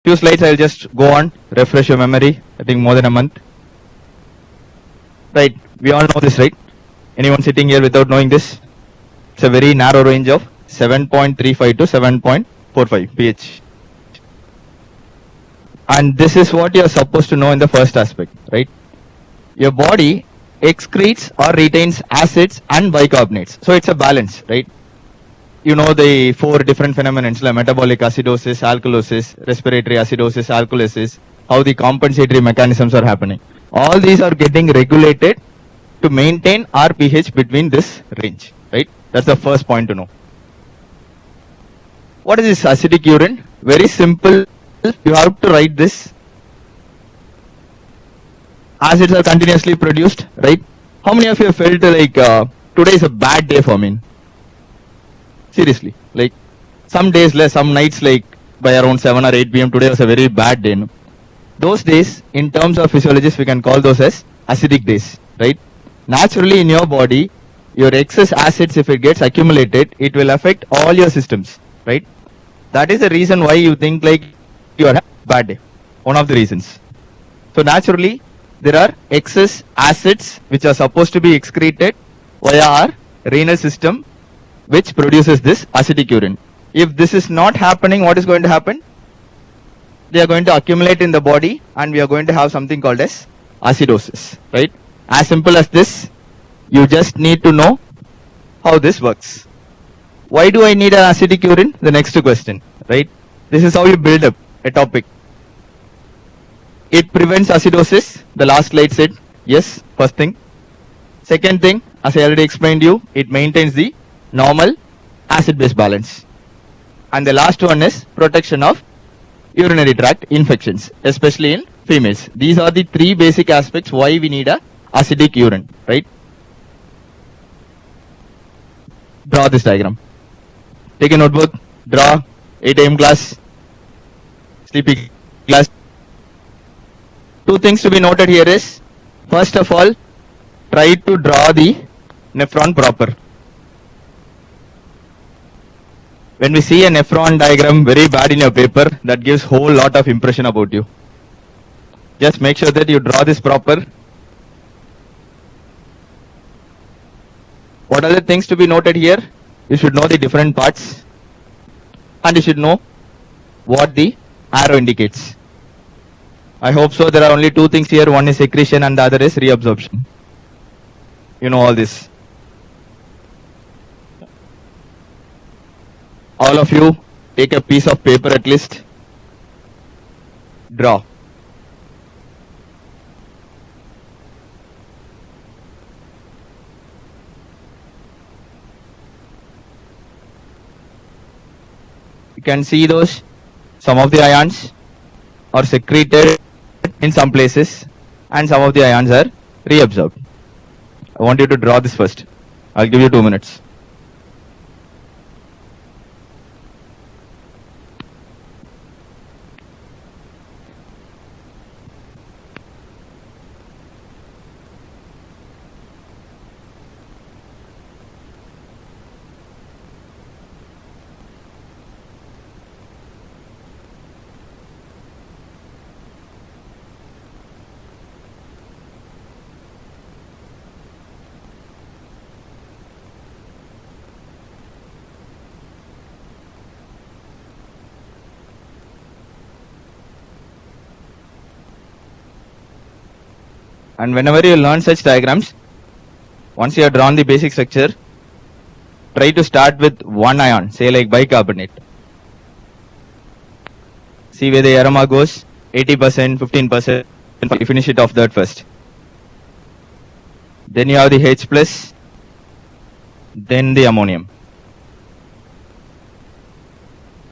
Few slides I'll just go on, refresh your memory. I think more than a month. Right, we all know this, right? Anyone sitting here without knowing this? It's a very narrow range of 7.35 to 7.45 pH. And this is what you're supposed to know in the first aspect, right? Your body excretes or retains acids and bicarbonates. So it's a balance, right? You know the four different phenomena like metabolic acidosis, alkalosis, respiratory acidosis, alkalosis, how the compensatory mechanisms are happening. All these are getting regulated to maintain our pH between this range, right? That's the first point to know. What is this acidic urine? Very simple. You have to write this. Acids are continuously produced, right? How many of you have felt like today is a bad day for me? Seriously, like some days less, some nights like by around 7 or 8 p.m. today was a very bad day. No? Those days, in terms of physiologists, we can call those as acidic days, right? Naturally, in your body, your excess acids, if it gets accumulated, it will affect all your systems, right? That is the reason why you think like you are having a bad day. One of the reasons. So naturally, there are excess acids which are supposed to be excreted via our renal system, which produces this acidic urine. If this is not happening, what is going to happen? They are going to accumulate in the body and we are going to have something called as acidosis, right? As simple as this, you just need to know how this works. Why do I need an acidic urine? The next question, right? This is how you build up a topic. It prevents acidosis. The last slide said, yes, first thing. Second thing, as I already explained to you, it maintains the normal acid-base balance. And the last one is protection of urinary tract infections, especially in females. These are the three basic aspects why we need a acidic urine, right? Draw this diagram. Take a notebook, draw 8 AM class, sleepy class. Two things to be noted here is, first of all, try to draw the nephron proper. When we see a nephron diagram very bad in your paper, that gives whole lot of impression about you. Just make sure that you draw this proper. What are the things to be noted here? You should know the different parts and you should know what the arrow indicates. I hope so. There are only two things here. One is secretion and the other is reabsorption. You know all this. All of you take a piece of paper at least. Draw. You can see those. Some of the ions are secreted in some places and some of the ions are reabsorbed. I want you to draw this first. I'll give you 2 minutes. And whenever you learn such diagrams, once you have drawn the basic structure, try to start with one ion, say like bicarbonate. See where the aroma goes, 80%, 15%, you finish it off that first. Then you have the H plus, then the ammonium.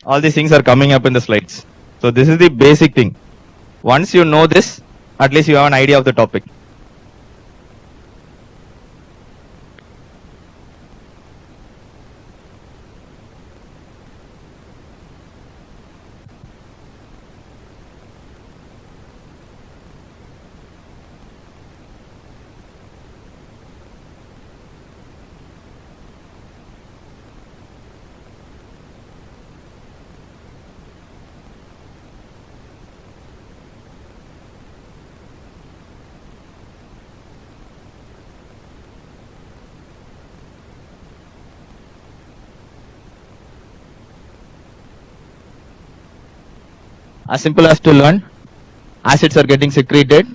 All these things are coming up in the slides. So this is the basic thing. Once you know this, at least you have an idea of the topic. As simple as to learn, acids are getting secreted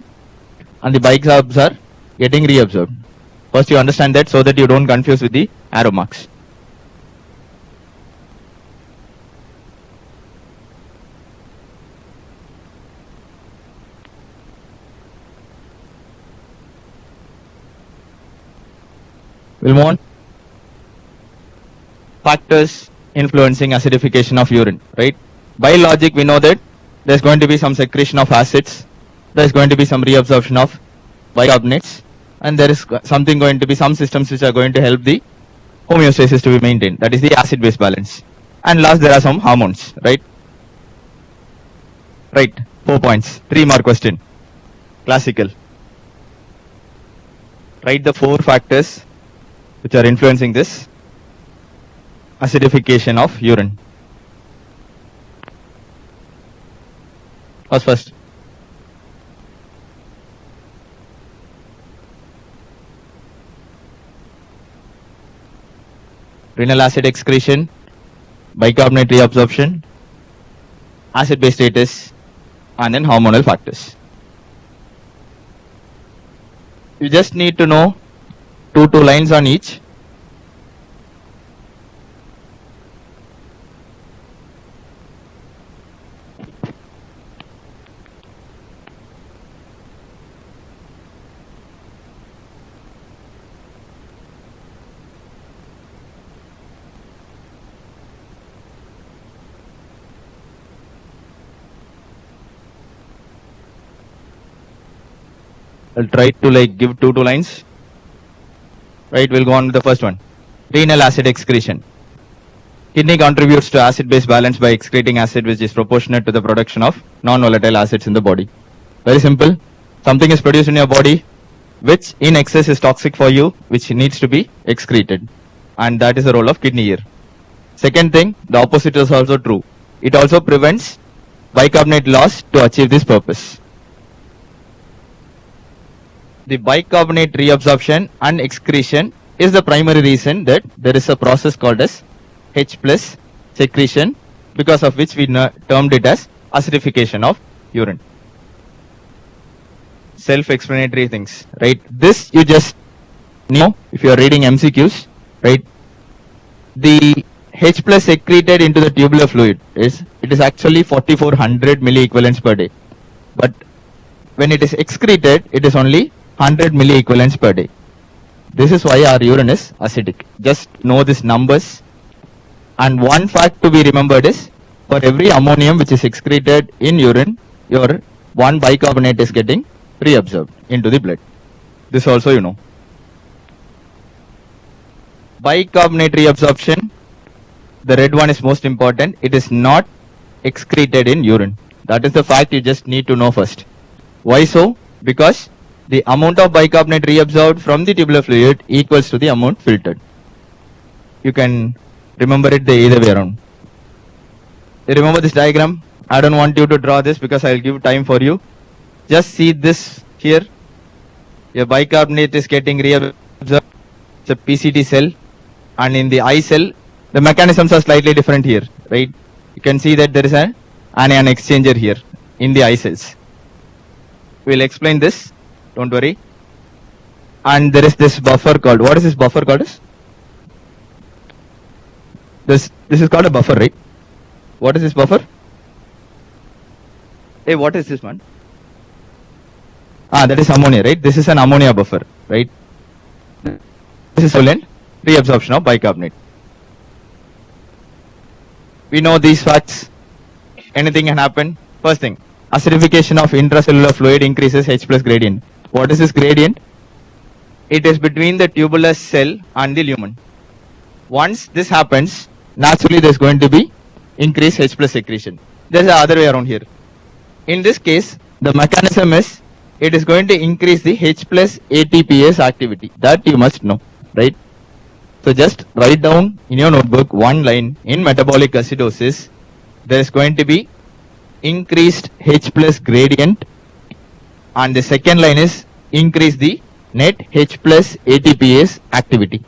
and the bicarb are getting reabsorbed. First you understand that so that you don't confuse with the arrow marks. We'll move on. Factors influencing acidification of urine, right? By logic, we know that there's going to be some secretion of acids, there's going to be some reabsorption of bicarbonates, and there is something going to be some systems which are going to help the homeostasis to be maintained. That is the acid-base balance. And last, there are some hormones, right? Right, 4 points. 3 mark question. Classical. Write the 4 factors which are influencing this acidification of urine. What's first? Renal acid excretion, bicarbonate reabsorption, acid-base status, and then hormonal factors. You just need to know two lines on each. I'll try to give two lines. Right, we'll go on with the first one. Renal acid excretion. Kidney contributes to acid-base balance by excreting acid which is proportionate to the production of non-volatile acids in the body. Very simple. Something is produced in your body which in excess is toxic for you, which needs to be excreted. And that is the role of kidney here. Second thing, the opposite is also true. It also prevents bicarbonate loss to achieve this purpose. The bicarbonate reabsorption and excretion is the primary reason that there is a process called as H plus secretion, because of which we termed it as acidification of urine. Self-explanatory things, right? This you just know if you are reading MCQs, right? The H plus secreted into the tubular fluid is actually 4400 milliequivalents per day, but when it is excreted, it is only 100 milliequivalents per day. This is why our urine is acidic. Just know these numbers. And one fact to be remembered is, for every ammonium which is excreted in urine, your one bicarbonate is getting reabsorbed into the blood. This also you know. Bicarbonate reabsorption, the red one is most important. It is not excreted in urine. That is the fact you just need to know first. Why so? Because the amount of bicarbonate reabsorbed from the tubular fluid equals to the amount filtered. You can remember it the either way around. You remember this diagram? I don't want you to draw this because I will give time for you. Just see this here. Your bicarbonate is getting reabsorbed. It's a PCT cell, and in the I cell, the mechanisms are slightly different here, right? You can see that there is an anion exchanger here in the I cells. We'll explain this. Don't worry. And there is this buffer called, what is this buffer called? This is called a buffer, right? What is this buffer? Hey, what is this one? That is ammonia, right? This is an ammonia buffer, right? This is solvent reabsorption of bicarbonate. We know these facts. Anything can happen. First thing, acidification of intracellular fluid increases H plus gradient. What is this gradient? It is between the tubular cell and the lumen. Once this happens, naturally there is going to be increased H plus secretion. There is the other way around here. In this case, the mechanism is, it is going to increase the H plus ATPase activity. That you must know, right? So just write down in your notebook one line. In metabolic acidosis, there is going to be increased H plus gradient, and the second line is increase the net H plus ATPase activity.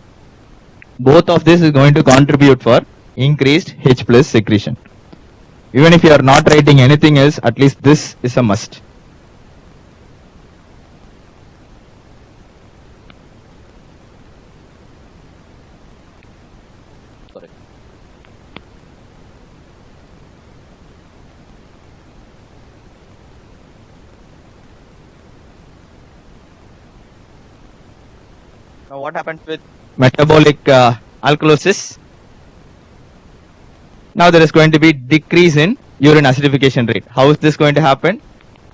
Both of this is going to contribute for increased H plus secretion. Even if you are not writing anything else, at least this is a must. Now what happens with metabolic alkalosis? Now there is going to be decrease in urine acidification rate. How is this going to happen?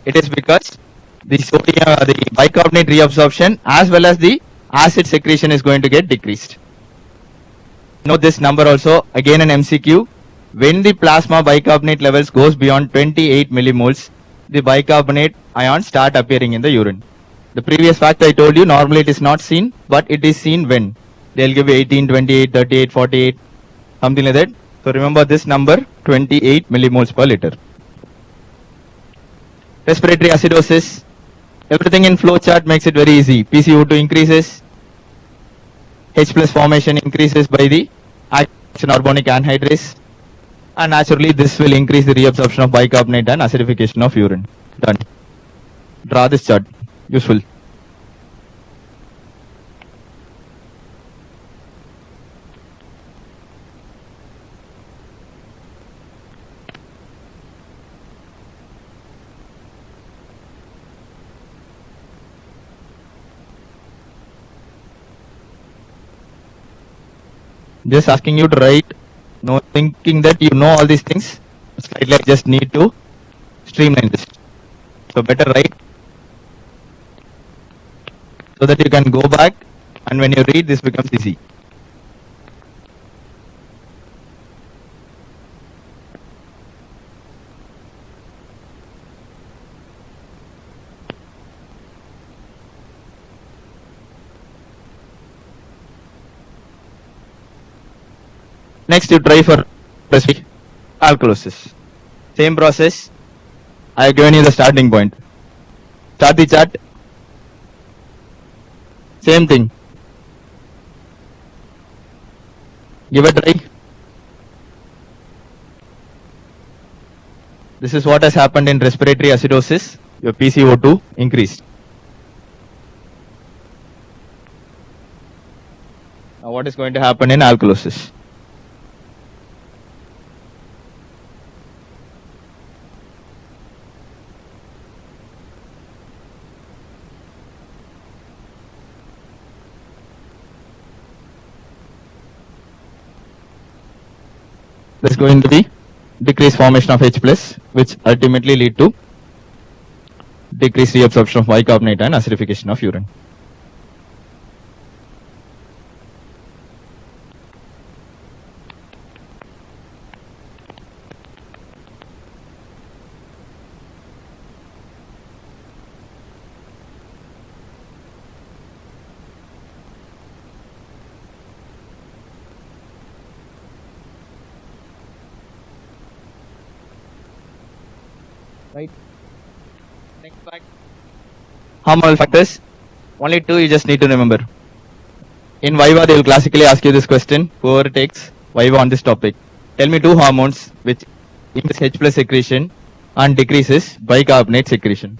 It is because the sodium, the bicarbonate reabsorption as well as the acid secretion is going to get decreased. Note this number also, again an MCQ. When the plasma bicarbonate levels goes beyond 28 millimoles, the bicarbonate ions start appearing in the urine. The previous fact I told you, normally it is not seen, but it is seen when they'll give you 18, 28, 38, 48, something like that. So remember this number, 28 millimoles per liter. Respiratory acidosis, everything in flow chart makes it very easy. PCO2 increases, H plus formation increases by the action organic anhydrase, and naturally this will increase the reabsorption of bicarbonate and acidification of urine. Done. Draw this chart. Useful. Just asking you to write, no thinking that you know all these things. Slightly I just need to streamline this. So better write, so that you can go back and when you read this becomes easy. Next you try for respiratory alkalosis. Same process. I have given you the starting point. Start the chart. Same thing. Give a try. This is what has happened in respiratory acidosis. Your PCO2 increased. Now what is going to happen in alkalosis? There is going to be decreased formation of H plus, which ultimately lead to decreased reabsorption of bicarbonate and acidification of urine. Right. Next fact. Hormonal factors. Only two you just need to remember. In Viva, they will classically ask you this question. Whoever takes Viva on this topic. Tell me two hormones which increase H plus secretion and decreases bicarbonate secretion.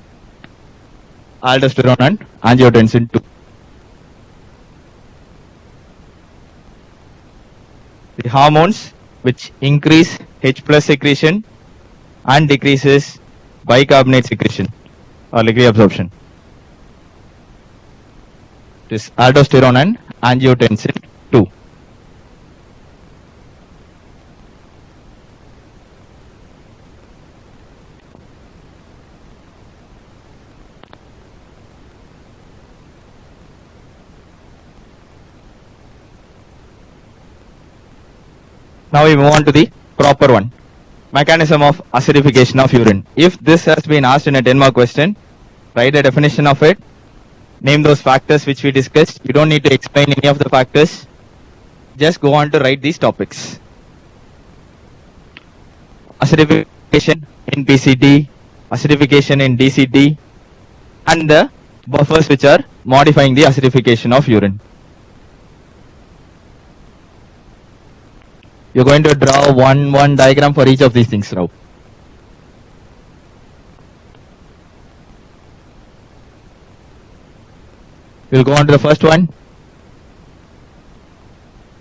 Aldosterone and angiotensin 2. The hormones which increase H plus secretion and decreases bicarbonate secretion or like reabsorption. It is aldosterone and angiotensin 2. Now we move on to the proper one. Mechanism of acidification of urine. If this has been asked in a 10-mark question, write a definition of it. Name those factors which we discussed. You don't need to explain any of the factors. Just go on to write these topics. Acidification in PCT, acidification in DCT, and the buffers which are modifying the acidification of urine. You're going to draw one diagram for each of these things now. We'll go on to the first one.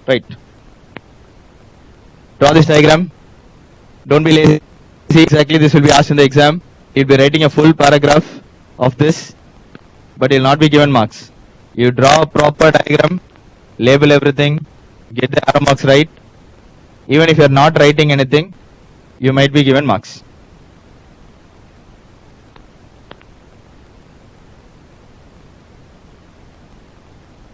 Right. Draw this diagram. Don't be lazy. Exactly, this will be asked in the exam. You'll be writing a full paragraph of this, but you'll not be given marks. You draw a proper diagram, label everything, get the arrow marks right. Even if you're not writing anything, you might be given marks.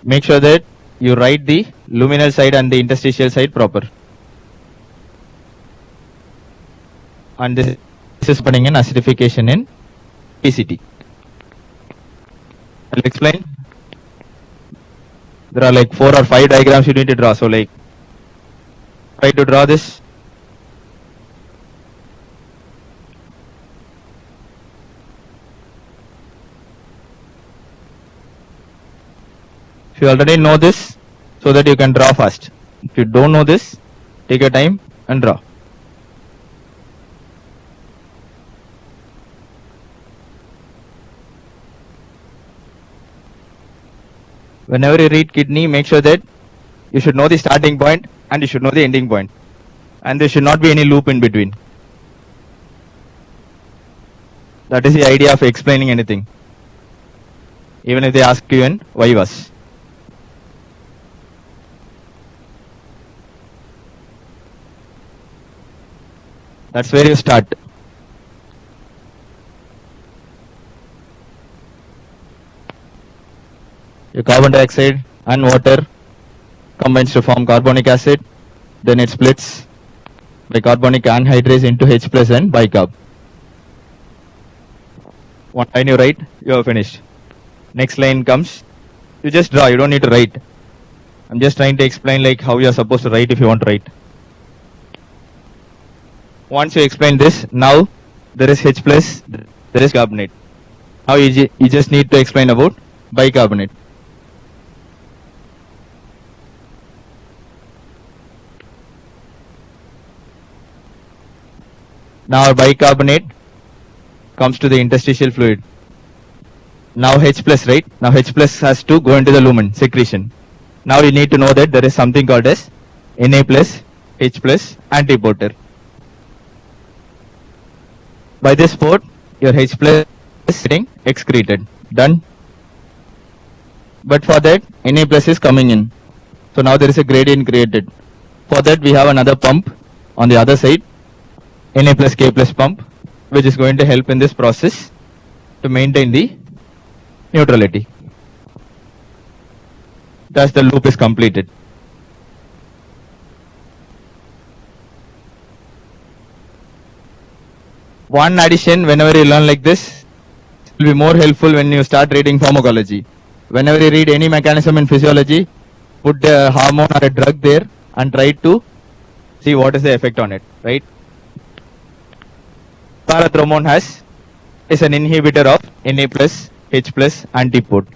Make sure that you write the luminal side and the interstitial side proper. And this is happening in acidification in PCT. I'll explain. There are like 4 or 5 diagrams you need to draw. So like, try to draw this. If you already know this, so that you can draw fast. If you don't know this, take your time and draw. Whenever you read kidney, make sure that you should know the starting point and you should know the ending point. And there should not be any loop in between. That is the idea of explaining anything. Even if they ask you in Vivas. That's where you start. Your carbon dioxide and water combines to form carbonic acid. Then it splits by carbonic anhydrase into H plus and bicarb. One line you write, you have finished. Next line comes, you just draw, you don't need to write. I'm just trying to explain like how you are supposed to write if you want to write. Once you explain this, now there is H plus, there is carbonate. Now you just need to explain about bicarbonate. Now our bicarbonate comes to the interstitial fluid. Now H plus, right? Now H plus has to go into the lumen, secretion. Now you need to know that there is something called as Na plus, H plus antiporter. By this port, your H plus is getting excreted. Done. But for that, Na plus is coming in. So now there is a gradient created. For that, we have another pump on the other side. Na plus K plus pump, which is going to help in this process to maintain the neutrality. Thus the loop is completed. One addition, whenever you learn like this, will be more helpful when you start reading pharmacology. Whenever you read any mechanism in physiology, put a hormone or a drug there and try to see what is the effect on it, right? Parathormone is an inhibitor of Na plus, H plus antiport.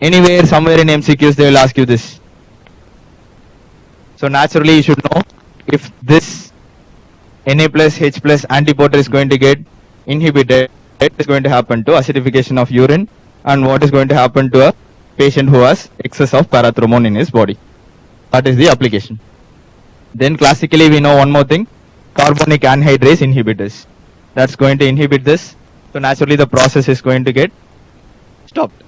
Anywhere, somewhere in MCQs, they will ask you this. So naturally, you should know if this Na plus, H plus antiporter is going to get inhibited, what is going to happen to acidification of urine and what is going to happen to a patient who has excess of parathormone in his body. That is the application. Then classically, we know one more thing. Carbonic anhydrase inhibitors. That's going to inhibit this. So naturally the process is going to get stopped.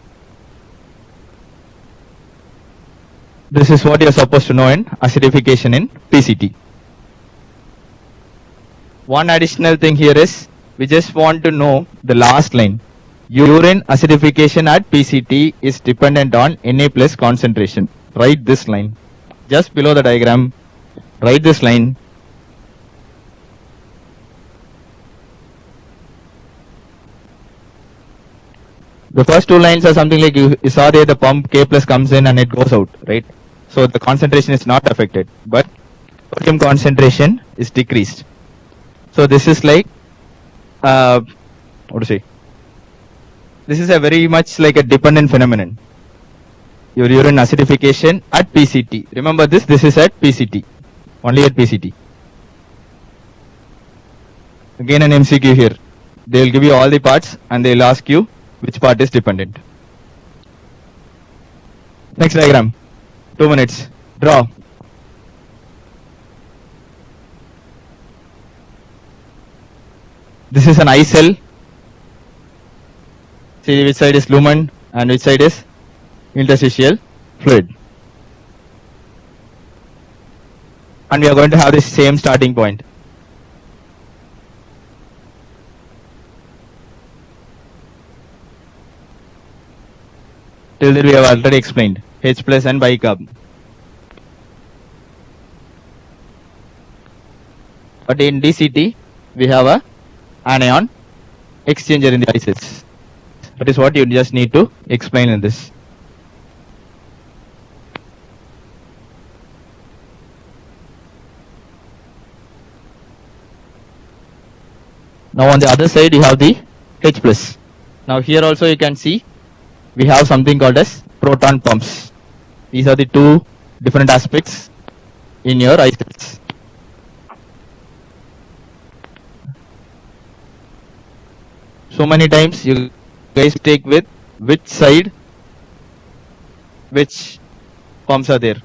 This is what you are supposed to know in acidification in PCT. One additional thing here is, we just want to know the last line. Urine acidification at PCT is dependent on Na plus concentration. Write this line. Just below the diagram, write this line. The first two lines are something like you saw there, the pump K plus comes in and it goes out, right? So the concentration is not affected, but sodium concentration is decreased. So this is like, what to say? This is a very much like a dependent phenomenon. Your urine acidification at PCT. Remember this is at PCT, only at PCT. Again an MCQ here. They will give you all the parts and they will ask you which part is dependent. Next diagram. 2 minutes. Draw. This is an eye cell. See which side is lumen and which side is interstitial fluid. And we are going to have the same starting point. Till there we have already explained H plus and bicarb. But in DCT we have a anion exchanger in the eye cells. That is what you just need to explain in this. Now on the other side you have the H plus. Now here also you can see we have something called as proton pumps. These are the two different aspects in your eye cells. So many times you guys take with which side which pumps are there.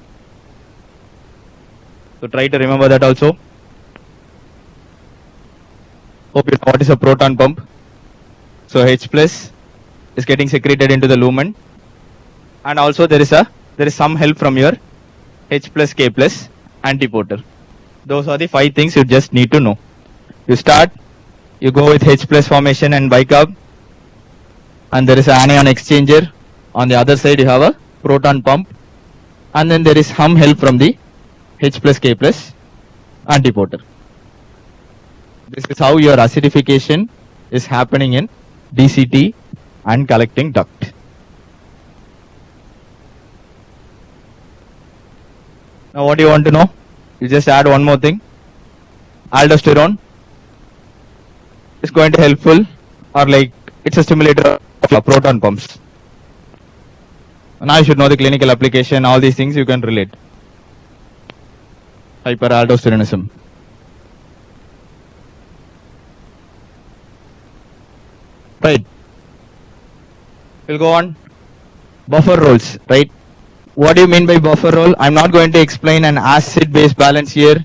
So try to remember that also. Hope you know what is a proton pump. So H plus is getting secreted into the lumen, and also there is some help from your H plus K plus antiporter. Those are the 5 things you just need to know. You start, you go with H plus formation and bicarb, and there is an anion exchanger. On the other side you have a proton pump, and then there is some help from the H plus K plus antiporter. This is how your acidification is happening in DCT and collecting duct. Now what do you want to know? You just add one more thing. Aldosterone is going to helpful, or like it's a stimulator of your proton pumps. Now you should know the clinical application, all these things you can relate. Hyperaldosteronism. Right. We'll go on. Buffer roles, right? What do you mean by buffer role? I'm not going to explain an acid-base balance here.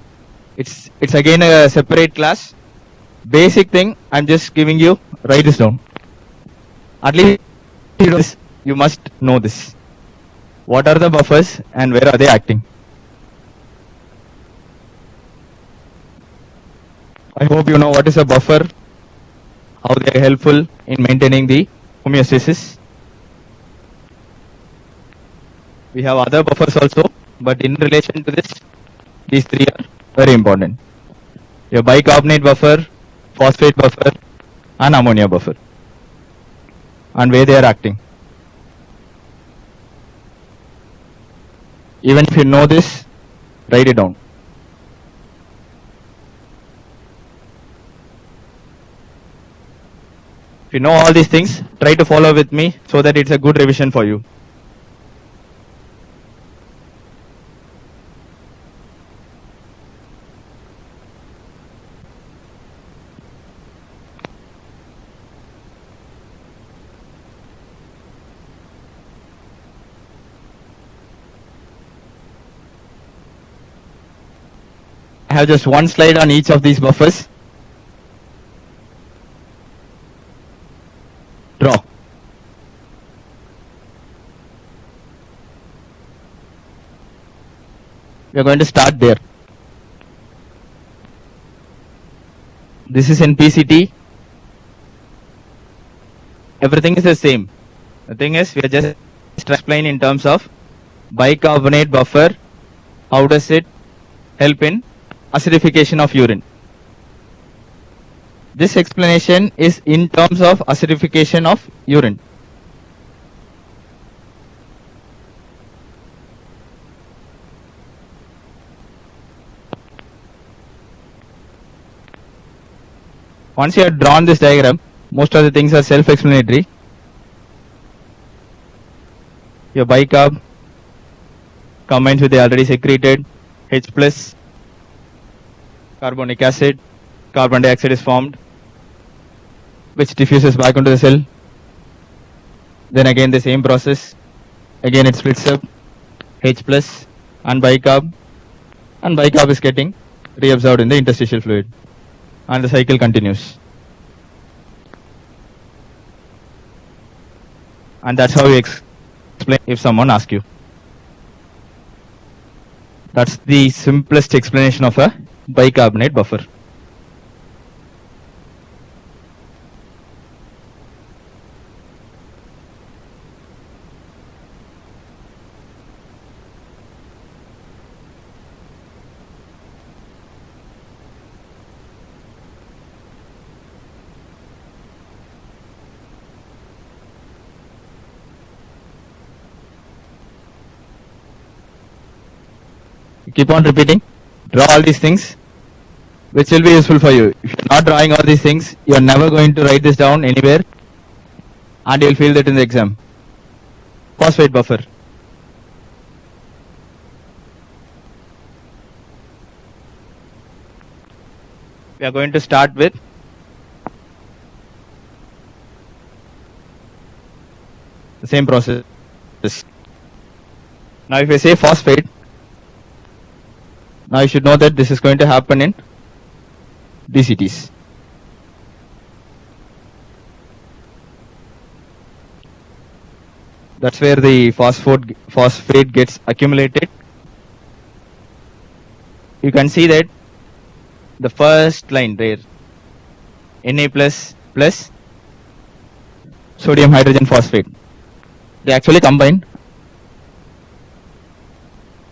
It's again a separate class. Basic thing, I'm just giving you, write this down. At least you must know this. What are the buffers and where are they acting? I hope you know what is a buffer, how they are helpful in maintaining the homeostasis. We have other buffers also, but in relation to this, these 3 are very important. Your bicarbonate buffer, phosphate buffer, and ammonia buffer, and where they are acting. Even if you know this, write it down. If you know all these things, try to follow with me so that it's a good revision for you. I have just one slide on each of these buffers. Draw. We are going to start there. This is in PCT. Everything is the same. The thing is, we are just explain in terms of bicarbonate buffer. How does it help in acidification of urine? This explanation is in terms of acidification of urine. Once you have drawn this diagram, most of the things are self-explanatory. Your bicarb combines with the already secreted H plus carbonic acid, carbon dioxide is formed, which diffuses back into the cell. Then again the same process, again it splits up, H plus and bicarb, and bicarb is getting reabsorbed in the interstitial fluid, and the cycle continues. And that's how you explain if someone asks you. That's the simplest explanation of a bicarbonate buffer. Keep on repeating, draw all these things, which will be useful for you. If you're not drawing all these things, you're never going to write this down anywhere, and you'll feel that in the exam. Phosphate buffer. We are going to start with the same process. Now if I say phosphate, now you should know that this is going to happen in DCTs. That's where the phosphate gets accumulated. You can see that the first line there, Na plus plus sodium hydrogen phosphate, they actually combine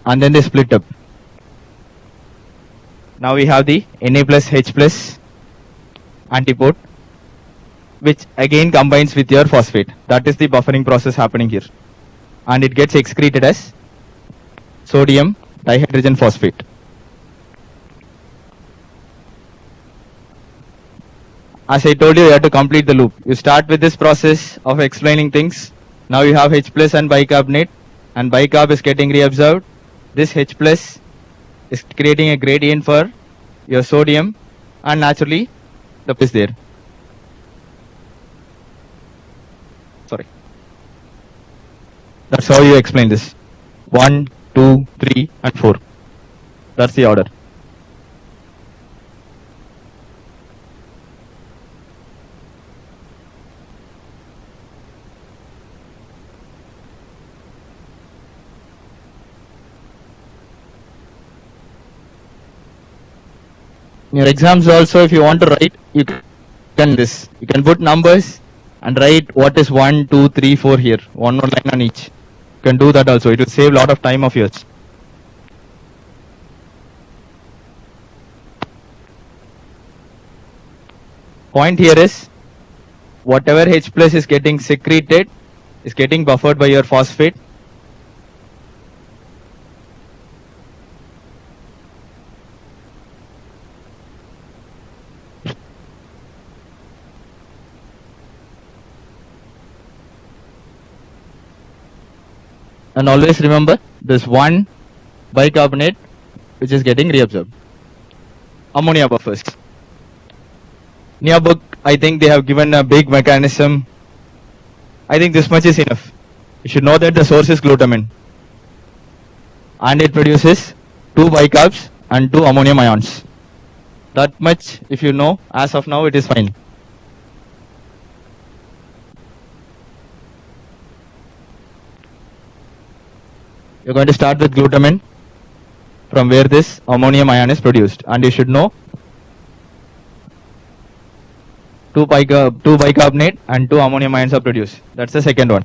and then they split up. Now we have the Na plus H plus antipode, which again combines with your phosphate. That is the buffering process happening here, and it gets excreted as sodium dihydrogen phosphate. As I told you, you have to complete the loop. You start with this process of explaining things. Now you have H plus and bicarbonate, and bicarb is getting reabsorbed. This H plus is creating a gradient for your sodium, and naturally the P is there. Sorry. That's how you explain this. 1, 2, 3 and 4. That's the order. In your exams also, if you want to write, you can this. You can put numbers and write what is 1, 2, 3, 4 here. One line on each. You can do that also. It will save a lot of time of yours. Point here is, whatever H plus is getting secreted is getting buffered by your phosphate. And always remember, this one bicarbonate which is getting reabsorbed. Ammonia buffers. In your book, I think they have given a big mechanism. I think this much is enough. You should know that the source is glutamine, and it produces 2 bicarbs and 2 ammonium ions. That much, if you know, as of now, it is fine. You're going to start with glutamine, from where this ammonium ion is produced, and you should know 2 bicarbonate and 2 ammonium ions are produced. That's the second one.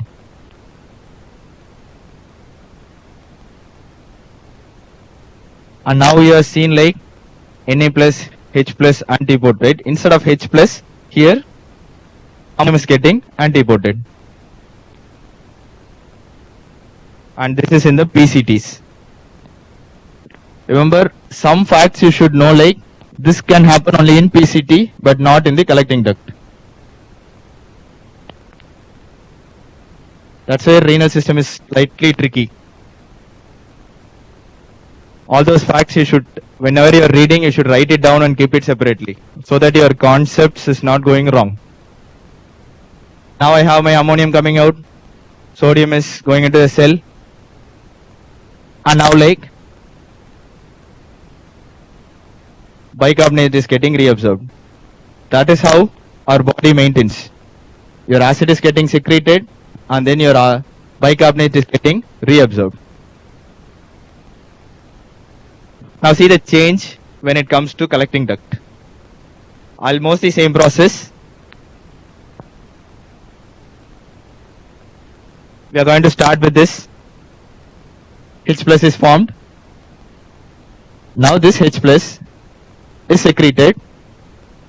And now you have seen like Na plus H plus antipode, right? Instead of H plus, here ammonium is getting antipodated. And this is in the PCTs. Remember, some facts you should know, like this can happen only in PCT but not in the collecting duct. That's why renal system is slightly tricky. All those facts you should, whenever you are reading, you should write it down and keep it separately, so that your concepts is not going wrong. Now I have my ammonium coming out, sodium is going into the cell, And now like bicarbonate is getting reabsorbed. That is how our body maintains. Your acid is getting secreted and then your bicarbonate is getting reabsorbed. Now see the change when it comes to collecting duct. Almost the same process. We are going to start with this. H plus is formed. Now this H plus is secreted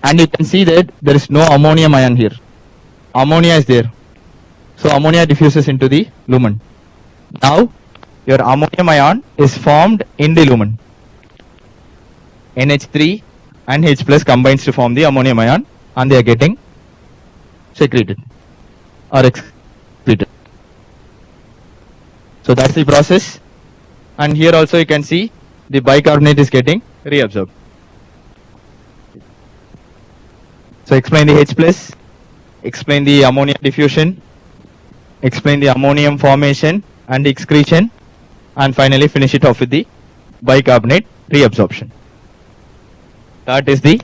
and you can see that there is no ammonium ion here. Ammonia is there. So ammonia diffuses into the lumen. Now your ammonium ion is formed in the lumen. NH3 and H plus combines to form the ammonium ion and they are getting secreted or excreted. So that's the process. And here also you can see the bicarbonate is getting reabsorbed. So explain the H plus, explain the ammonia diffusion, explain the ammonium formation and excretion, and finally finish it off with the bicarbonate reabsorption. That is the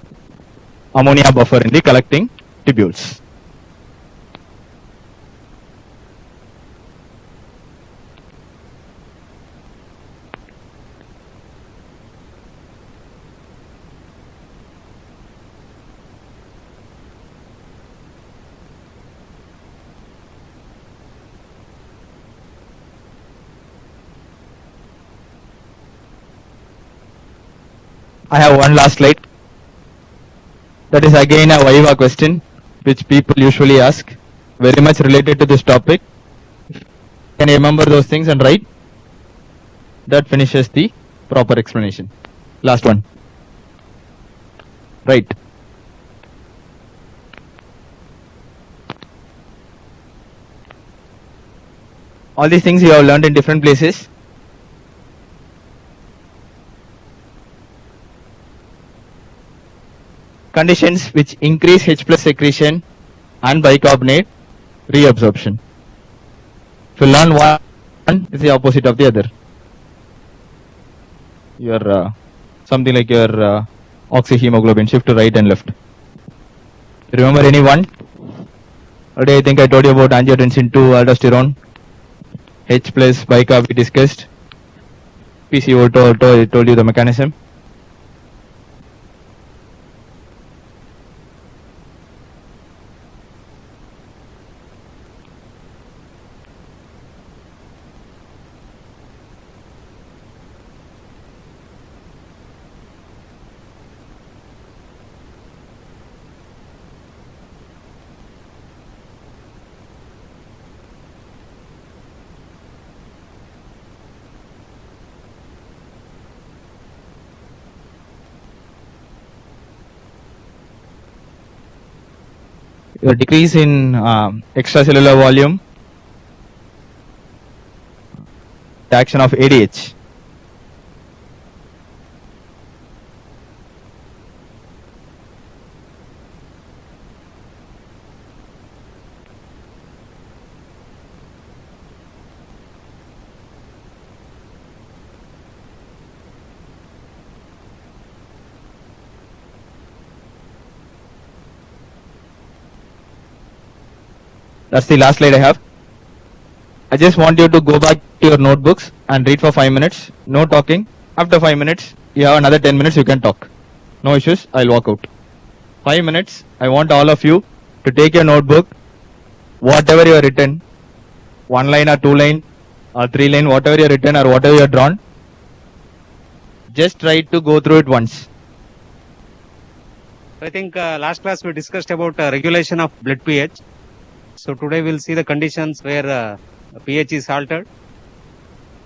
ammonia buffer in the collecting tubules. I have one last slide. That is again a Viva question which people usually ask, very much related to this topic. Can you remember those things and write? That finishes the proper explanation. Last one. Right. All these things you have learned in different places. Conditions which increase H plus secretion and bicarbonate reabsorption. If you learn one, is the opposite of the other. Your something like your oxyhemoglobin shift to right and left. Remember any one? Already I think I told you about angiotensin 2, aldosterone, H plus bicarb we discussed, PCO2, I told you the mechanism. Your decrease in extracellular volume, the action of ADH. That's the last slide I have. I just want you to go back to your notebooks and read for 5 minutes. No talking. After 5 minutes, you have another 10 minutes you can talk. No issues, I'll walk out. 5 minutes, I want all of you to take your notebook, whatever you have written, 1 line or 2 line or 3 line, whatever you have written or whatever you have drawn, just try to go through it once. I think last class we discussed about regulation of blood pH. So today we'll see the conditions where pH is altered.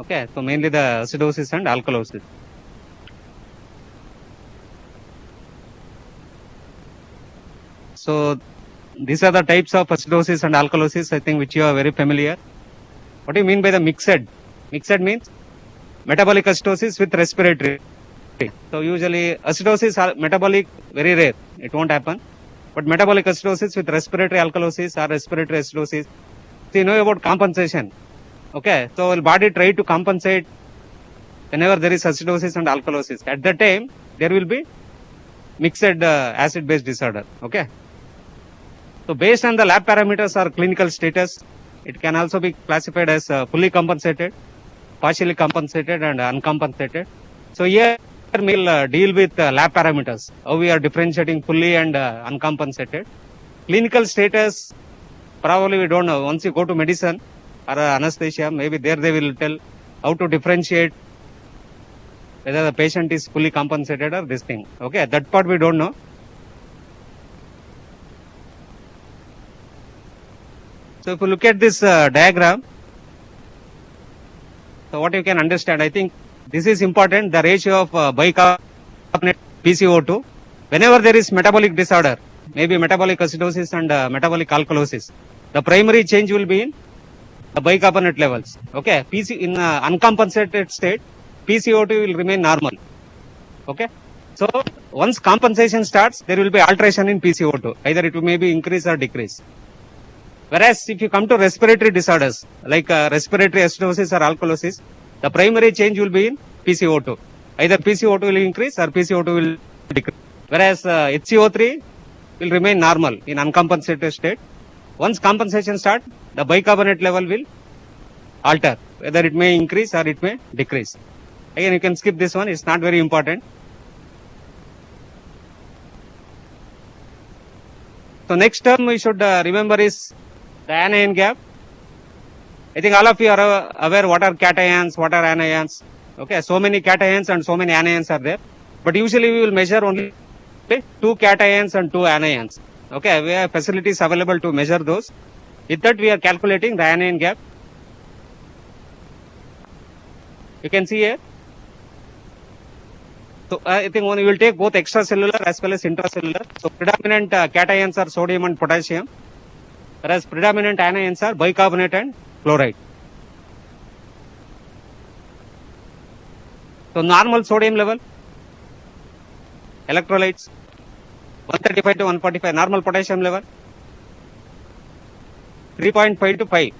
Okay, so mainly the acidosis and alkalosis. So these are the types of acidosis and alkalosis, I think, which you are very familiar. What do you mean by the mixed? Mixed means metabolic acidosis with respiratory. So usually acidosis, metabolic, very rare. It won't happen. But metabolic acidosis with respiratory alkalosis or respiratory acidosis. So you know about compensation. Okay, so will body try to compensate whenever there is acidosis and alkalosis. At that time, there will be mixed acid-base disorder. Okay. So based on the lab parameters or clinical status, it can also be classified as fully compensated, partially compensated, and uncompensated. So here we'll deal with lab parameters, how we are differentiating fully and uncompensated. Clinical status, probably we don't know. Once you go to medicine or anesthesia, maybe there they will tell how to differentiate whether the patient is fully compensated or this thing. Okay, that part we don't know. So if you look at this diagram, so what you can understand, I think this is important, the ratio of bicarbonate PCO2. Whenever there is metabolic disorder, maybe metabolic acidosis and metabolic alkalosis, the primary change will be in the bicarbonate levels. Okay, in uncompensated state, PCO2 will remain normal. Okay, so once compensation starts, there will be alteration in PCO2. Either it may be increase or decrease. Whereas if you come to respiratory disorders like respiratory acidosis or alkalosis, the primary change will be in PCO2. Either PCO2 will increase or PCO2 will decrease. Whereas HCO3 will remain normal in uncompensated state. Once compensation starts, the bicarbonate level will alter. Whether it may increase or it may decrease. Again, you can skip this one. It's not very important. So next term we should remember is the anion gap. I think all of you are aware what are cations, what are anions. Okay, so many cations and so many anions are there. But usually we will measure only 2 cations and 2 anions. Okay, we have facilities available to measure those. With that we are calculating the anion gap. You can see here. So I think we will take both extracellular as well as intracellular. So predominant cations are sodium and potassium, whereas predominant anions are bicarbonate and chloride. So normal sodium level, electrolytes 135 to 145. Normal potassium level 3.5 to 5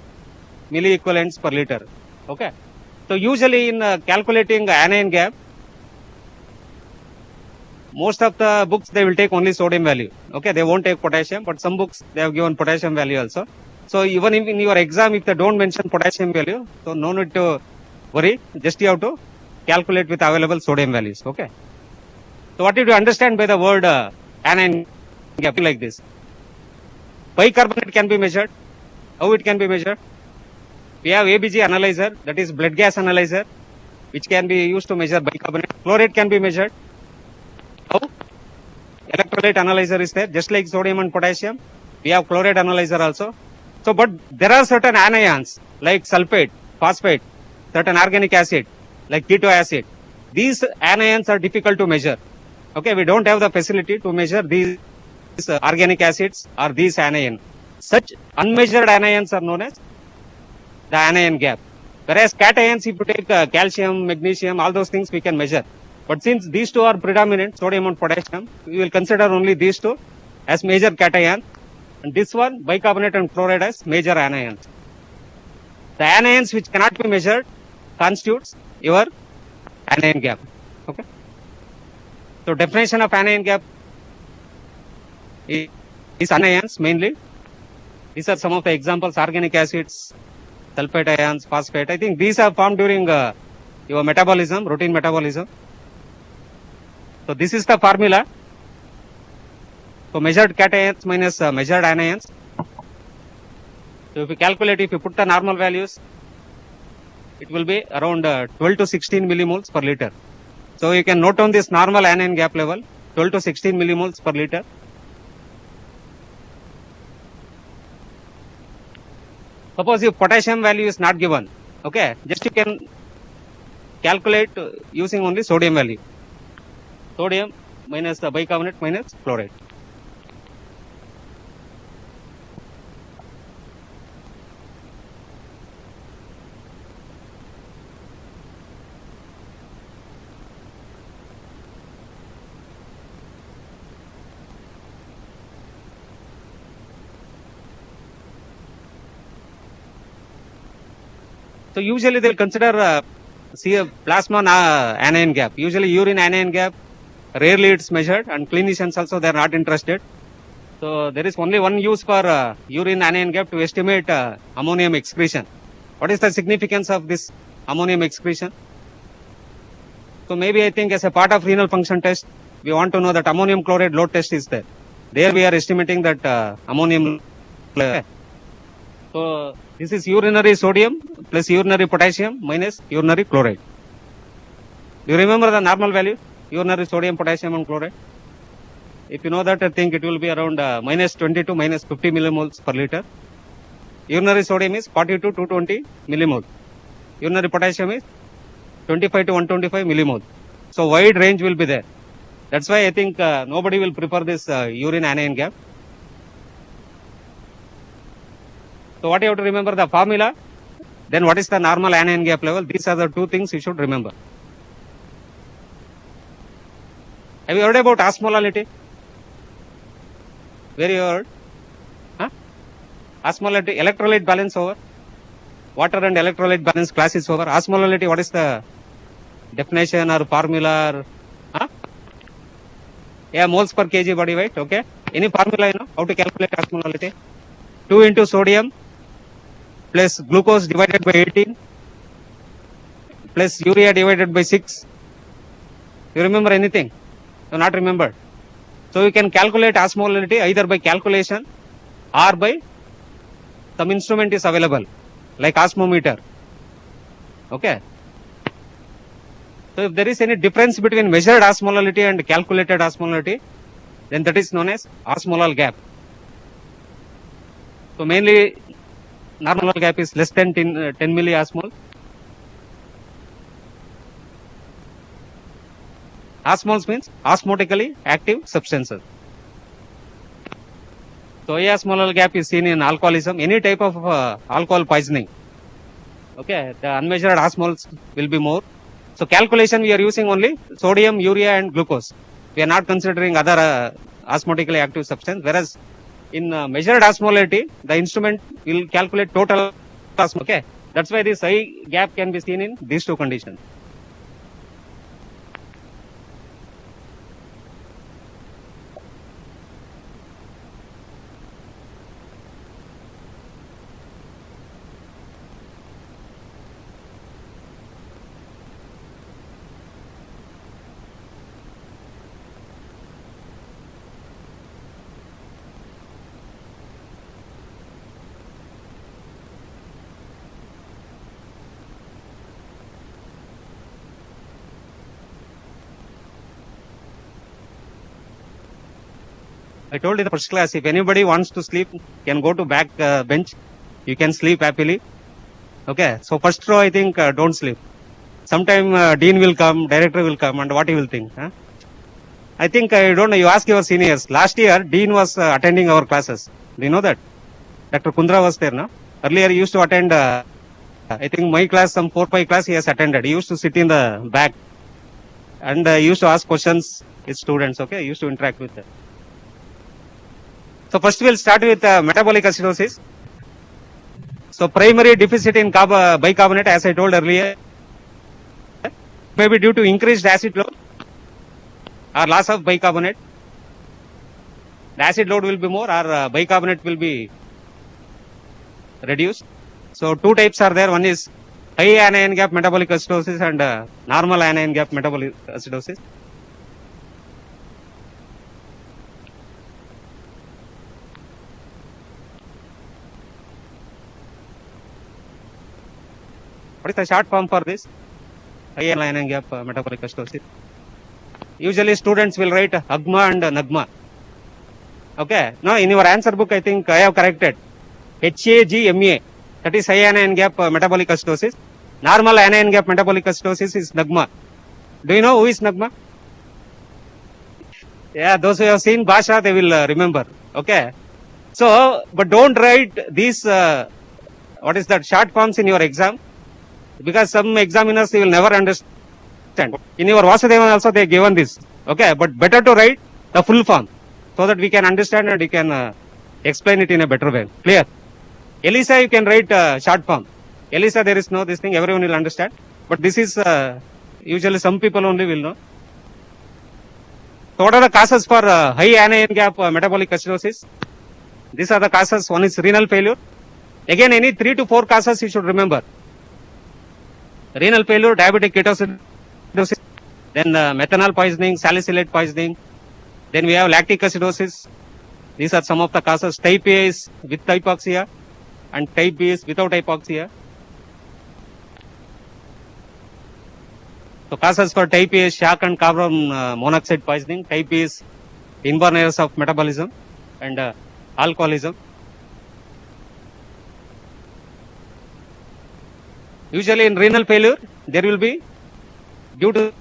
milliequivalents per liter. Okay. So usually in calculating anion gap, most of the books they will take only sodium value. Okay, they won't take potassium, but some books they have given potassium value also. So even if in your exam, if they don't mention potassium value, so no need to worry. Just you have to calculate with available sodium values. Okay. So what did you understand by the word anion gap like this? Bicarbonate can be measured. How it can be measured? We have ABG analyzer, that is blood gas analyzer, which can be used to measure bicarbonate. Chloride can be measured. How? Electrolyte analyzer is there, just like sodium and potassium. We have chloride analyzer also. So, but there are certain anions like sulfate, phosphate, certain organic acid like keto acid. These anions are difficult to measure. Okay, we don't have the facility to measure these organic acids or these anions. Such unmeasured anions are known as the anion gap. Whereas cations, if you take calcium, magnesium, all those things we can measure. But since these two are predominant, sodium and potassium, we will consider only these two as major cations, and this one, bicarbonate and chloride, as major anions. The anions which cannot be measured constitutes your anion gap. Okay. So definition of anion gap is anions mainly. These are some of the examples: organic acids, sulfate ions, phosphate. I think these are formed during your metabolism, routine metabolism. So this is the formula. So measured cations minus measured anions. So if you calculate, if you put the normal values, it will be around 12 to 16 millimoles per liter. So you can note down this normal anion gap level, 12 to 16 millimoles per liter. Suppose if potassium value is not given, okay, just you can calculate using only sodium value. Sodium minus the bicarbonate minus chloride. So usually they'll consider see a plasma anion gap. Usually urine anion gap, rarely it's measured, and clinicians also they are not interested. So there is only one use for urine anion gap to estimate ammonium excretion. What is the significance of this ammonium excretion? So maybe I think as a part of renal function test, we want to know that ammonium chloride load test is there. There we are estimating that ammonium. So this is urinary sodium plus urinary potassium minus urinary chloride. Do you remember the normal value? Urinary sodium, potassium and chloride. If you know that, I think it will be around minus 20 to minus 50 millimoles per liter. Urinary sodium is 40 to 220 millimoles. Urinary potassium is 25 to 125 millimoles. So wide range will be there. That's why I think nobody will prefer this urine anion gap. So what you have to remember, the formula, then what is the normal anion gap level? These are the two things you should remember. Have you heard about osmolality? Where you heard? Huh? Osmolality, electrolyte balance over. Water and electrolyte balance class is over. Osmolality, what is the definition or formula? Or, huh? Yeah, moles per kg body weight. Okay. Any formula you know how to calculate osmolality? 2 into sodium plus glucose divided by 18 plus urea divided by 6. You remember anything? You not remember. So you can calculate osmolality either by calculation or by some instrument is available like osmometer. Okay. So if there is any difference between measured osmolality and calculated osmolality, then that is known as osmolar gap. So mainly normal gap is less than 10 milliosmol. Osmoles means osmotically active substances. So osmolar gap is seen in alcoholism, any type of alcohol poisoning. Okay, the unmeasured osmoles will be more. So calculation we are using only sodium, urea and glucose. We are not considering other osmotically active substance. Whereas in measured osmolality, the instrument will calculate total osmolality. Okay, that's why this high gap can be seen in these two conditions. I told you the first class, if anybody wants to sleep, can go to back bench. You can sleep happily. Okay. So first row, I think, don't sleep. Sometime dean will come, director will come, and what he will think? Huh? I think, I don't know, you ask your seniors. Last year, dean was attending our classes. Do you know that? Dr. Kundra was there, no? Earlier, he used to attend, I think my class, some 4-5 class he has attended. He used to sit in the back and he used to ask questions with students. Okay. He used to interact with them. So first we'll start with metabolic acidosis. So primary deficit in bicarbonate, as I told earlier, may be due to increased acid load or loss of bicarbonate. The acid load will be more or bicarbonate will be reduced. So two types are there. One is high anion gap metabolic acidosis and normal anion gap metabolic acidosis. What is the short form for this? High anion gap metabolic acidosis. Usually students will write AGMA and NAGMA. Okay. Now in your answer book, I think I have corrected. HAGMA. That is high anion gap metabolic acidosis. Normal anion gap metabolic acidosis is NAGMA. Do you know who is NAGMA? Yeah, those who have seen Bhasha, they will remember. Okay. So, but don't write these, what is that, short forms in your exam. Because some examiners will never understand. In your Vasudevan also they have given this. Okay, but better to write the full form so that we can understand and you can explain it in a better way. Clear? ELISA you can write short form. ELISA there is no this thing, everyone will understand. but this is usually some people only will know. So what are the causes for high anion gap metabolic acidosis? These are the causes. One is renal failure. Again, any 3 to 4 causes you should remember. Renal failure, diabetic ketoacidosis, then methanol poisoning, salicylate poisoning. Then we have lactic acidosis. These are some of the causes. Type A is with hypoxia and type B is without hypoxia. So causes for type A is shock and carbon monoxide poisoning. Type B is inborn errors of metabolism and alcoholism. Usually in renal failure, there will be due to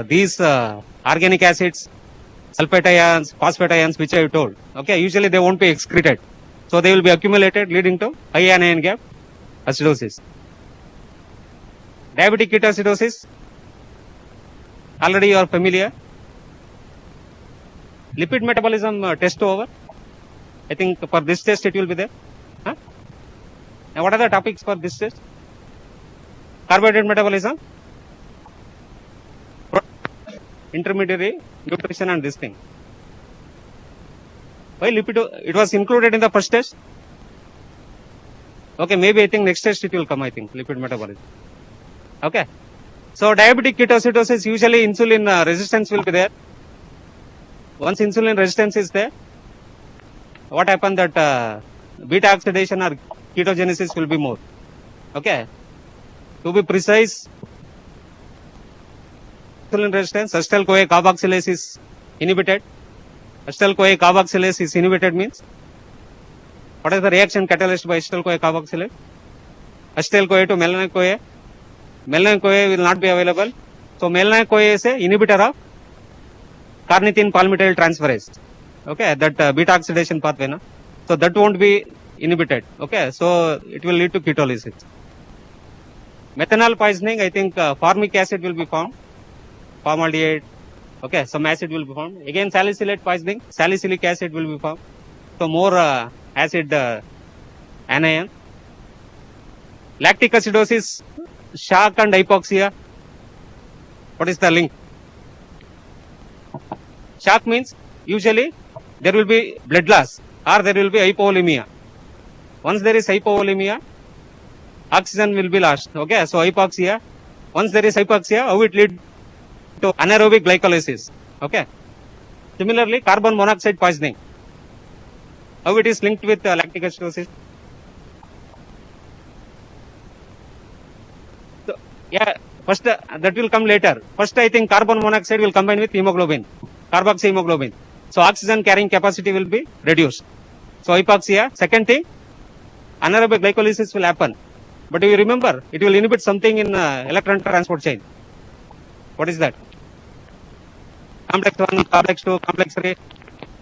these organic acids, sulfate ions, phosphate ions, which I have told. Okay, usually they won't be excreted. So they will be accumulated, leading to high anion gap acidosis. Diabetic ketoacidosis, already you are familiar. Lipid metabolism test over. I think for this test it will be there. Huh? Now what are the topics for this test? Carbohydrate metabolism, intermediary nutrition and this thing. Why lipid? It was included in the first test. Okay, maybe I think next test it will come, I think, lipid metabolism. Okay. So diabetic ketoacidosis, usually insulin resistance will be there. Once insulin resistance is there, what happens that beta oxidation or ketogenesis will be more. Okay. To be precise, insulin resistance, acetyl-CoA carboxylase is inhibited. Acetyl-CoA carboxylase is inhibited means, what is the reaction catalyst by acetyl-CoA carboxylase? Acetyl-CoA to malonyl-CoA. Malonyl-CoA will not be available. So malonyl-CoA is a inhibitor of carnitine palmitoyl transferase. Okay, that beta oxidation pathway. No? So that won't be inhibited. Okay, so it will lead to ketolysis. Methanol poisoning, I think formic acid will be formed. Formaldehyde. Okay, some acid will be formed. Again, salicylate poisoning, salicylic acid will be formed. So more acid anion. Lactic acidosis, shock and hypoxia. What is the link? Shock means usually there will be blood loss or there will be hypovolemia. Once there is hypovolemia, oxygen will be lost. Okay, so hypoxia. Once there is hypoxia, how it leads to anaerobic glycolysis. Okay. Similarly, carbon monoxide poisoning. How it is linked with lactic acidosis. So, yeah, first that will come later. First, I think carbon monoxide will combine with hemoglobin, carboxyhemoglobin. So oxygen carrying capacity will be reduced. So hypoxia. Second thing, anaerobic glycolysis will happen. But if you remember, it will inhibit something in electron transport chain. What is that? Complex 1, complex 2, complex 3,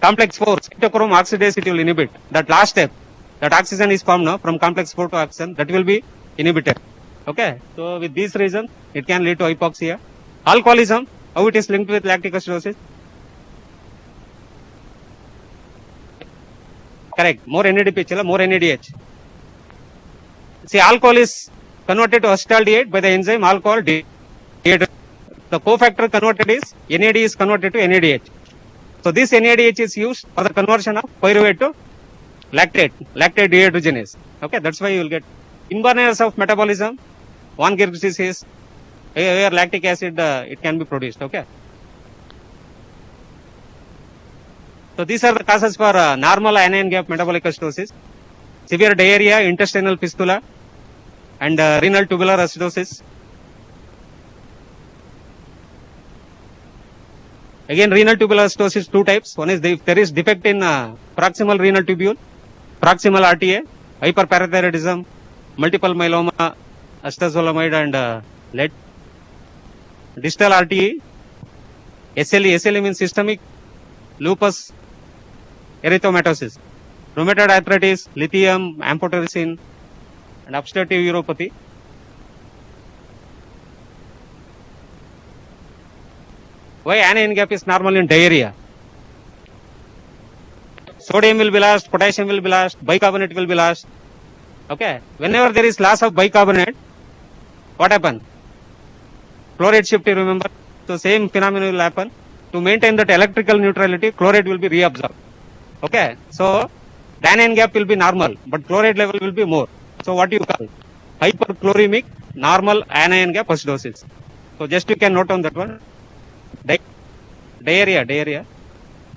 complex 4, cytochrome oxidase it will inhibit. That last step, that oxygen is formed now from complex 4 to oxygen, that will be inhibited. Okay, so with these reasons, it can lead to hypoxia. Alcoholism, how it is linked with lactic acidosis? Correct, more NADPH, more NADH. See, alcohol is converted to acetaldehyde by the enzyme alcohol dehydrogenase. The cofactor converted is NAD is converted to NADH. So this NADH is used for the conversion of pyruvate to lactate dehydrogenase. Okay, that's why you will get inborn errors of metabolism, von Gier's disease, where lactic acid it can be produced. Okay. So these are the causes for normal anion gap metabolic acidosis, severe diarrhea, intestinal fistula, and renal tubular acidosis. Again, renal tubular acidosis, two types. One is if there is defect in proximal renal tubule, proximal RTA, hyperparathyroidism, multiple myeloma, acetazolamide and lead. Distal RTA, SLE means systemic lupus erythematosus, rheumatoid arthritis, lithium, amphotericin, and obstructive uropathy. Why anion gap is normal in diarrhea? Sodium will be lost, potassium will be lost, bicarbonate will be lost. Okay. Whenever there is loss of bicarbonate, what happens? chloride shift, you remember? So same phenomenon will happen. To maintain that electrical neutrality, chloride will be reabsorbed. Okay, so the anion gap will be normal, but chloride level will be more. So what you call hyperchloremic normal anion gap acidosis. So just you can note on that one. Diarrhea,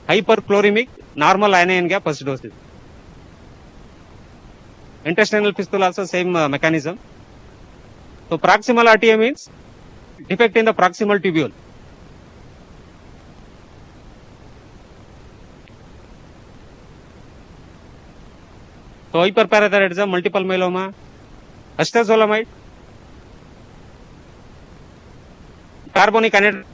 hyperchloremic normal anion gap acidosis. Intestinal fistula also same mechanism. So proximal RTA means defect in the proximal tubule. So hyperparathyroidism, multiple myeloma, acetazolamide, carbonic anhydride.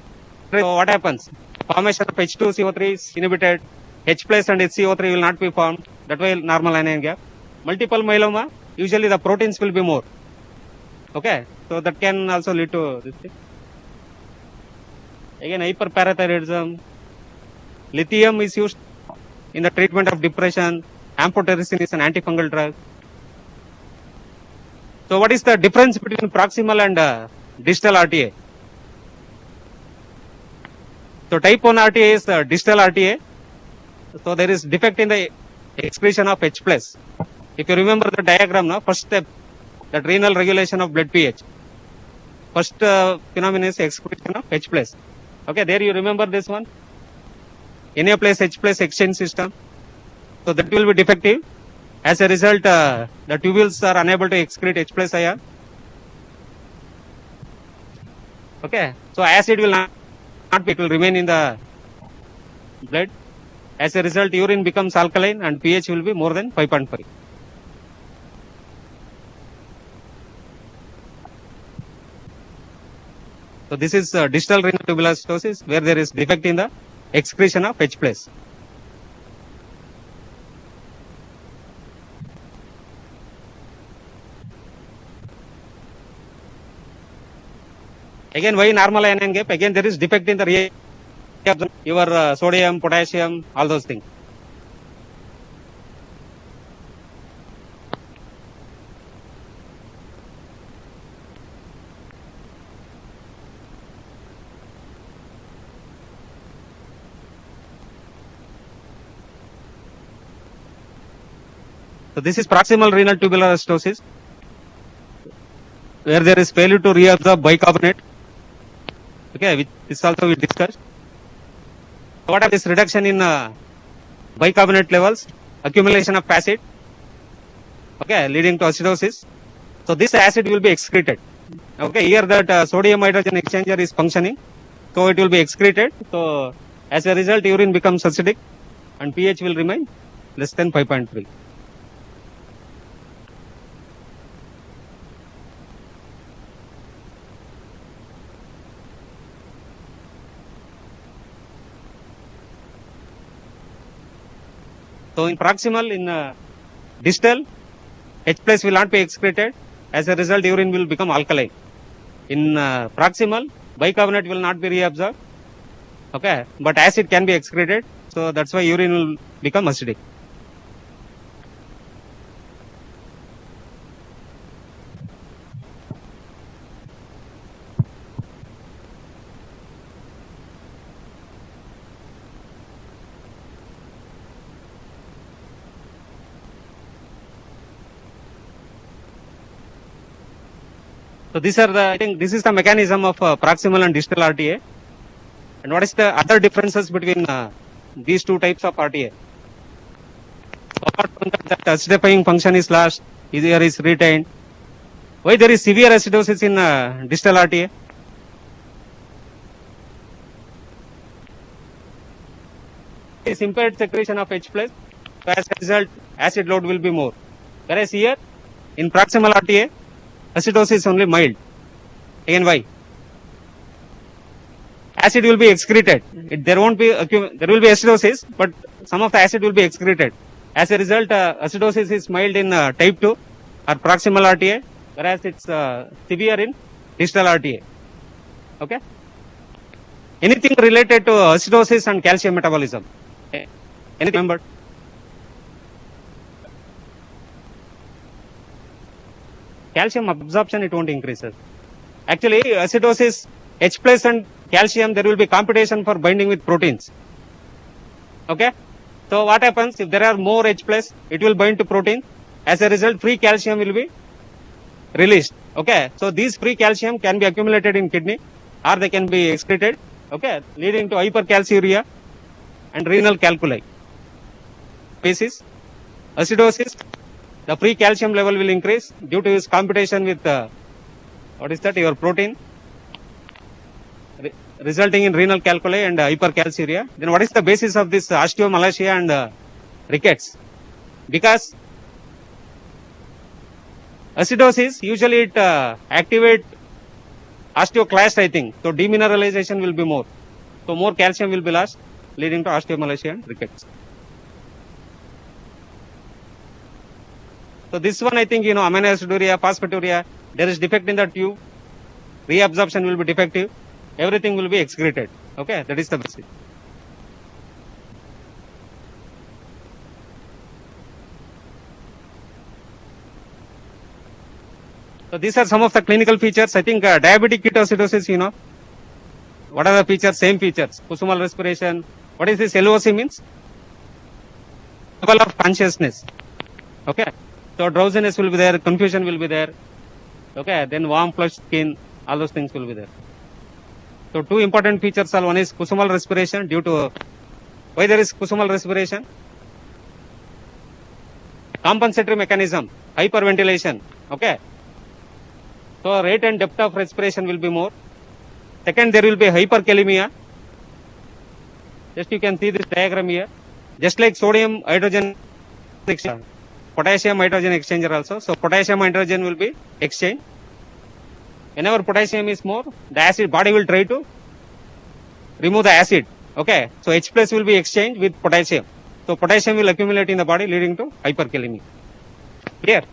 So what happens? Formation of H2CO3 is inhibited. H plus and HCO3 will not be formed. That way normal anion gap. Multiple myeloma, usually the proteins will be more. Okay, so that can also lead to this thing. Again, hyperparathyroidism. Lithium is used in the treatment of depression. Amphotericin is an antifungal drug. So what is the difference between proximal and distal RTA? So type 1 RTA is distal RTA. So there is defect in the excretion of H plus. If you remember the diagram now, first step, that renal regulation of blood pH. First phenomenon is excretion of H plus. Okay, there you remember this one. Na plus H plus exchange system. So that will be defective. As a result, the tubules are unable to excrete H plus ion. Okay, so acid will not be, it will remain in the blood. As a result, urine becomes alkaline and pH will be more than 5.5. So this is distal renal tubular acidosis where there is defect in the excretion of H plus. Again, why normal anion gap? Again, there is defect in the reabsorption, your sodium, potassium, all those things. So this is proximal renal tubular acidosis, where there is failure to reabsorb bicarbonate. Okay, which this also we discussed. What are this reduction in bicarbonate levels, accumulation of acid, okay, leading to acidosis. So this acid will be excreted. Okay, here that sodium hydrogen exchanger is functioning, so it will be excreted. So as a result, urine becomes acidic and pH will remain less than 5.3. So in proximal, in distal, H plus will not be excreted. As a result, urine will become alkaline. In proximal, bicarbonate will not be reabsorbed. Okay, but acid can be excreted. So that's why urine will become acidic. So these are the, I think this is the mechanism of proximal and distal RTA. And what is the other differences between these two types of RTA? So apart from that acidifying function is lost, here is retained. Why there is severe acidosis in distal RTA? Is impaired secretion of H plus, so as a result acid load will be more. Whereas here in proximal RTA, acidosis is only mild. Again, why? Acid will be excreted. There will be acidosis, but some of the acid will be excreted. As a result, acidosis is mild in type 2 or proximal RTA, whereas it's severe in distal RTA. Okay. Anything related to acidosis and calcium metabolism? Anything remembered? Calcium absorption, it won't increase. Actually, acidosis H plus and calcium, there will be competition for binding with proteins. Okay. So what happens if there are more H plus, it will bind to protein. As a result, free calcium will be released. Okay. So these free calcium can be accumulated in kidney or they can be excreted. Okay. Leading to hypercalciuria and renal calculi. Species, acidosis, the free calcium level will increase due to its competition with your protein, resulting in renal calculi and hypercalciuria. Then what is the basis of this osteomalacia and rickets? Because acidosis, usually it activate osteoclast, I think. So demineralization will be more. So more calcium will be lost, leading to osteomalacia and rickets. So this one, I think, amino aciduria, phosphaturia, there is defect in the tube, reabsorption will be defective, everything will be excreted. Okay, that is the message. So these are some of the clinical features. I think diabetic ketoacidosis, what are the features? Same features. Kusumal respiration. What is this LOC means? Level of consciousness. Okay. So drowsiness will be there, confusion will be there. Okay, then warm flushed skin, all those things will be there. So two important features are, one is kusumal respiration. Due to why there is kusumal respiration? Compensatory mechanism, hyperventilation. Okay. So rate and depth of respiration will be more. Second, there will be hyperkalemia. Just you can see this diagram here. Just like sodium hydrogen exchange, potassium hydrogen exchanger also. So potassium hydrogen will be exchanged. Whenever potassium is more, the acid body will try to remove the acid. Okay. So H plus will be exchanged with potassium. So potassium will accumulate in the body, leading to hyperkalemia. Clear?